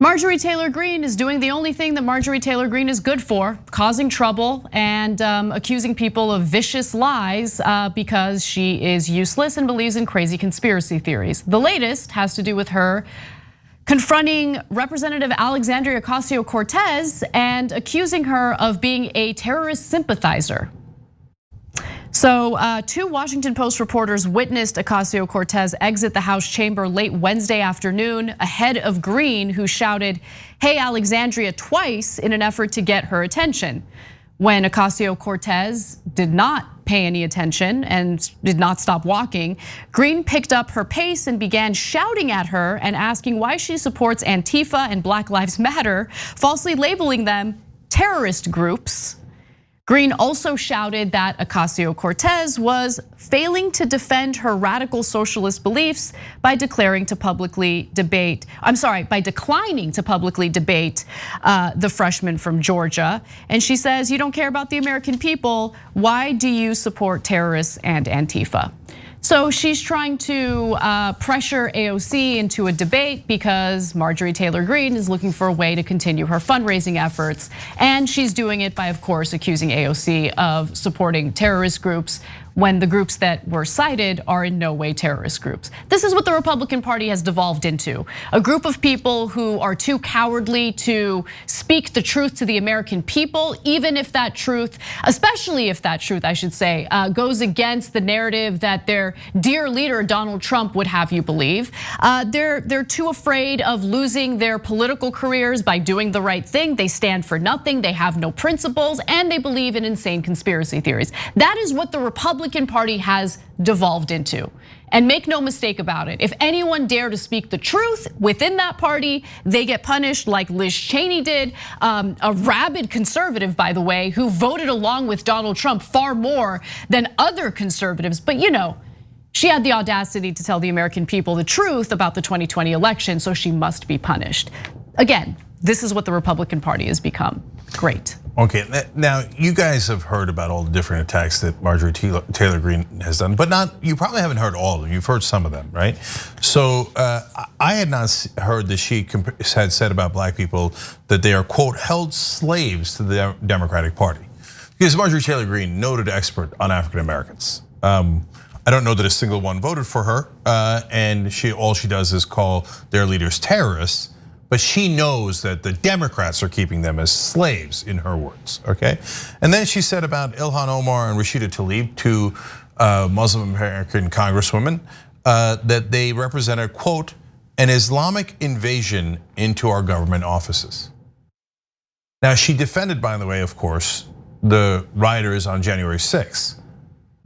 Marjorie Taylor Greene is doing the only thing that Marjorie Taylor Greene is good for, causing trouble and accusing people of vicious lies because she is useless and believes in crazy conspiracy theories. The latest has to do with her confronting Representative Alexandria Ocasio-Cortez and accusing her of being a terrorist sympathizer. So two Washington Post reporters witnessed Ocasio-Cortez exit the House chamber late Wednesday afternoon ahead of Greene, who shouted, "Hey, Alexandria," twice in an effort to get her attention. When Ocasio-Cortez did not pay any attention and did not stop walking, Greene picked up her pace and began shouting at her and asking why she supports Antifa and Black Lives Matter, falsely labeling them terrorist groups. Greene also shouted that Ocasio-Cortez was failing to defend her radical socialist beliefs by declining to publicly debate the freshman from Georgia. And she says, "You don't care about the American people. Why do you support terrorists and Antifa?" So she's trying to pressure AOC into a debate because Marjorie Taylor Greene is looking for a way to continue her fundraising efforts. And she's doing it by, of course, accusing AOC of supporting terrorist groups when the groups that were cited are in no way terrorist groups. This is what the Republican Party has devolved into. A group of people who are too cowardly to speak the truth to the American people, even if that truth, especially if that truth, I should say, goes against the narrative that their dear leader, Donald Trump, would have you believe. They're too afraid of losing their political careers by doing the right thing. They stand for nothing, they have no principles, and they believe in insane conspiracy theories. That is what the Republican Party has devolved into. And make no mistake about it, if anyone dare to speak the truth within that party, they get punished like Liz Cheney did, a rabid conservative, by the way, who voted along with Donald Trump far more than other conservatives. But she had the audacity to tell the American people the truth about the 2020 election, so she must be punished. Again, this is what the Republican Party has become. Great. Okay, now you guys have heard about all the different attacks that Marjorie Taylor Greene has done, but you probably haven't heard all of them. You've heard some of them, right? So I had not heard that she had said about black people that they are, quote, held slaves to the Democratic Party. Because Marjorie Taylor Greene, noted expert on African Americans. I don't know that a single one voted for her, and all she does is call their leaders terrorists. But she knows that the Democrats are keeping them as slaves, in her words, okay? And then she said about Ilhan Omar and Rashida Tlaib, two Muslim American congresswomen, that they represented, quote, an Islamic invasion into our government offices. Now she defended, by the way, of course, the rioters on January 6th.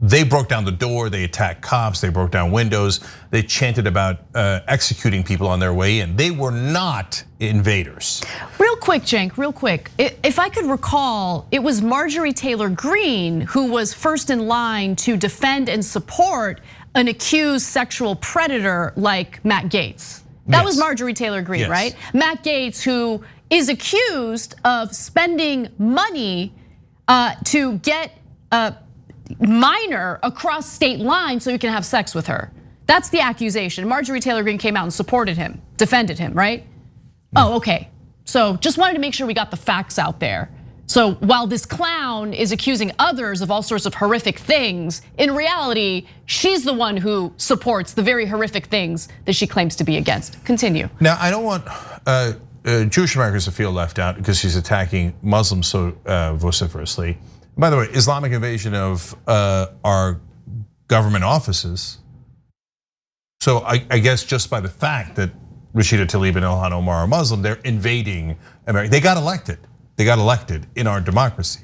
They broke down the door, they attacked cops, they broke down windows, they chanted about executing people on their way in. They were not invaders. Real quick, Cenk, real quick. If I could recall, it was Marjorie Taylor Greene who was first in line to defend and support an accused sexual predator like Matt Gaetz. That was Marjorie Taylor Greene, right? Matt Gaetz, who is accused of spending money to get a minor across state lines so he can have sex with her. That's the accusation. Marjorie Taylor Greene came out and supported him, defended him, right? Oh, okay. So just wanted to make sure we got the facts out there. So while this clown is accusing others of all sorts of horrific things, in reality, she's the one who supports the very horrific things that she claims to be against. Continue. Now, I don't want Jewish Americans to feel left out because she's attacking Muslims so vociferously. By the way, Islamic invasion of our government offices. So I guess just by the fact that Rashida Tlaib and Ilhan Omar are Muslim, they're invading America. They got elected. They got elected in our democracy.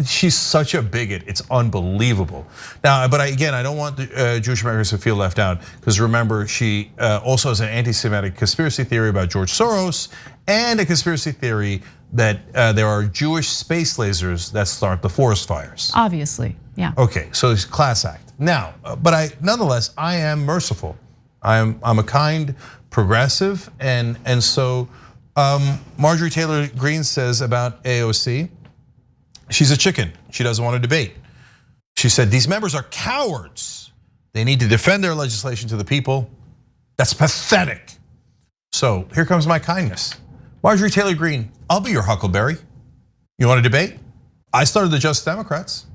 She's such a bigot, it's unbelievable. Now, but again, I don't want the Jewish Americans to feel left out, because remember, she also has an anti-Semitic conspiracy theory about George Soros and a conspiracy theory that there are Jewish space lasers that start the forest fires. Obviously, yeah. Okay, so it's class act. Now, but nonetheless, I am merciful. I'm a kind progressive, and so Marjorie Taylor Greene says about AOC, she's a chicken. She doesn't want to debate. She said these members are cowards. They need to defend their legislation to the people. That's pathetic. So here comes my kindness. Marjorie Taylor Greene, I'll be your huckleberry. You want to debate? I started the Just Democrats.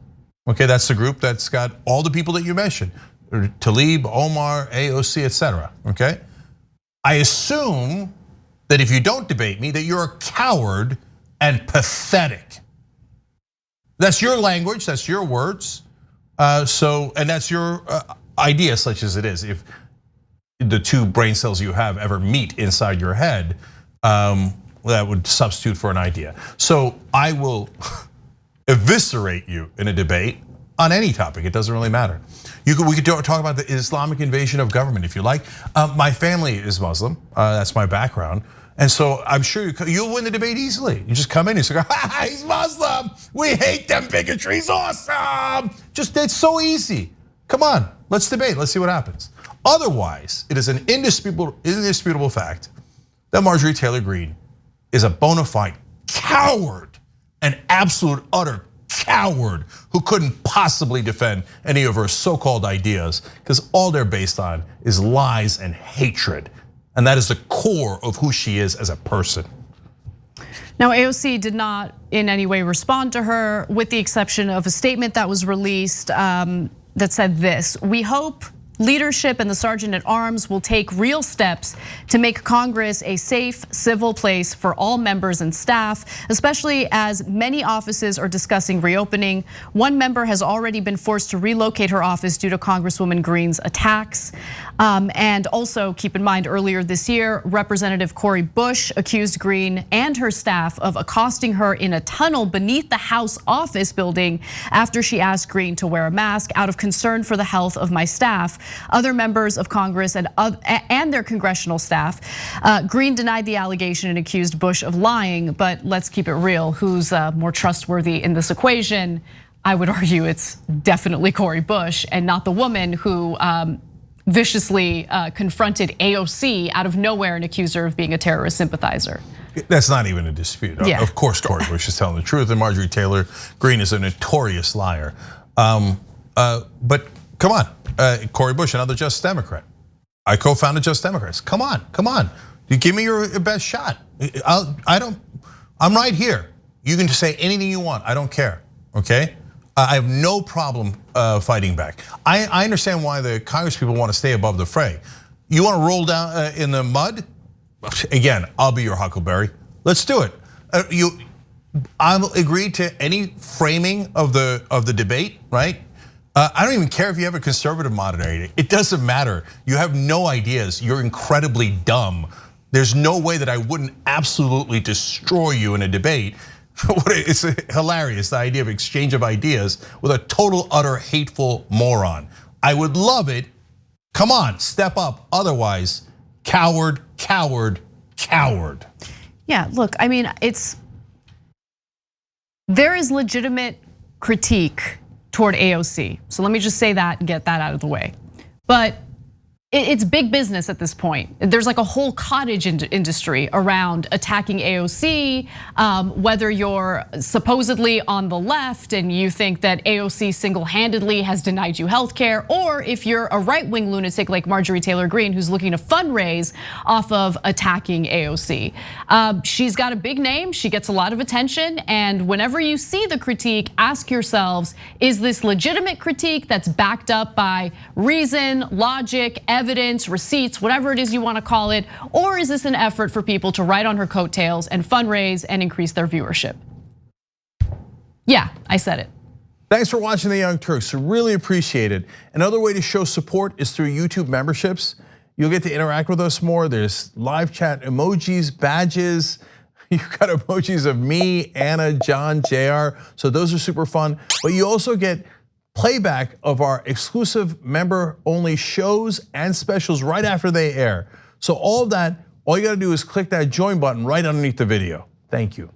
Okay, that's the group that's got all the people that you mentioned. Tlaib, Omar, AOC, etc. Okay? I assume that if you don't debate me, that you're a coward and pathetic. That's your language, that's your words. And that's your idea, such as it is. If the two brain cells you have ever meet inside your head, that would substitute for an idea. So I will eviscerate you in a debate on any topic. It doesn't really matter. We could talk about the Islamic invasion of government if you like. My family is Muslim. That's my background. And so I'm sure you'll win the debate easily. You just come in and say, he's Muslim. We hate them bigotries, awesome. It's so easy. Come on, let's debate, let's see what happens. Otherwise, it is an indisputable fact that Marjorie Taylor Greene is a bona fide coward, an absolute utter coward who couldn't possibly defend any of her so-called ideas because all they're based on is lies and hatred. And that is the core of who she is as a person. Now, AOC did not in any way respond to her, with the exception of a statement that was released that said this: "We hope leadership and the Sergeant at Arms will take real steps to make Congress a safe, civil place for all members and staff, especially as many offices are discussing reopening. One member has already been forced to relocate her office due to Congresswoman Greene's attacks. And also keep in mind, earlier this year, Representative Cori Bush accused Greene and her staff of accosting her in a tunnel beneath the House office building after she asked Greene to wear a mask out of concern for the health of my staff. Other members of Congress and their congressional staff. Greene denied the allegation and accused Bush of lying, but let's keep it real. Who's more trustworthy in this equation? I would argue it's definitely Cori Bush and not the woman who viciously confronted AOC out of nowhere and accused her of being a terrorist sympathizer. That's not even a dispute. Yeah. Of course Cori Bush is telling the truth and Marjorie Taylor Greene is a notorious liar. But come on, Cori Bush, another Just Democrat. I co-founded Just Democrats. Come on. You give me your best shot. I'm right here. You can just say anything you want, I don't care, okay? I have no problem fighting back. I understand why the Congress people want to stay above the fray. You want to roll down in the mud? Again, I'll be your huckleberry. Let's do it. I'll agree to any framing of the debate, right? I don't even care if you have a conservative moderator. It doesn't matter. You have no ideas. You're incredibly dumb. There's no way that I wouldn't absolutely destroy you in a debate. It's hilarious, the idea of exchange of ideas with a total, utter, hateful moron. I would love it. Come on, step up. Otherwise, coward, coward, coward. Yeah, look, I mean, there is legitimate critique toward AOC. So let me just say that and get that out of the way. But it's big business at this point. There's like a whole cottage industry around attacking AOC, whether you're supposedly on the left and you think that AOC single-handedly has denied you healthcare, or if you're a right-wing lunatic like Marjorie Taylor Greene who's looking to fundraise off of attacking AOC. She's got a big name, she gets a lot of attention, and whenever you see the critique, ask yourselves, is this legitimate critique that's backed up by reason, logic, evidence, receipts, whatever it is you want to call it, or is this an effort for people to ride on her coattails and fundraise and increase their viewership? Yeah, I said it. Thanks for watching The Young Turks, really appreciate it. Another way to show support is through YouTube memberships. You'll get to interact with us more. There's live chat emojis, badges. You've got emojis of me, Anna, John, JR, so those are super fun. But you also get playback of our exclusive member-only shows and specials right after they air. So all of that, all you gotta do is click that join button right underneath the video. Thank you.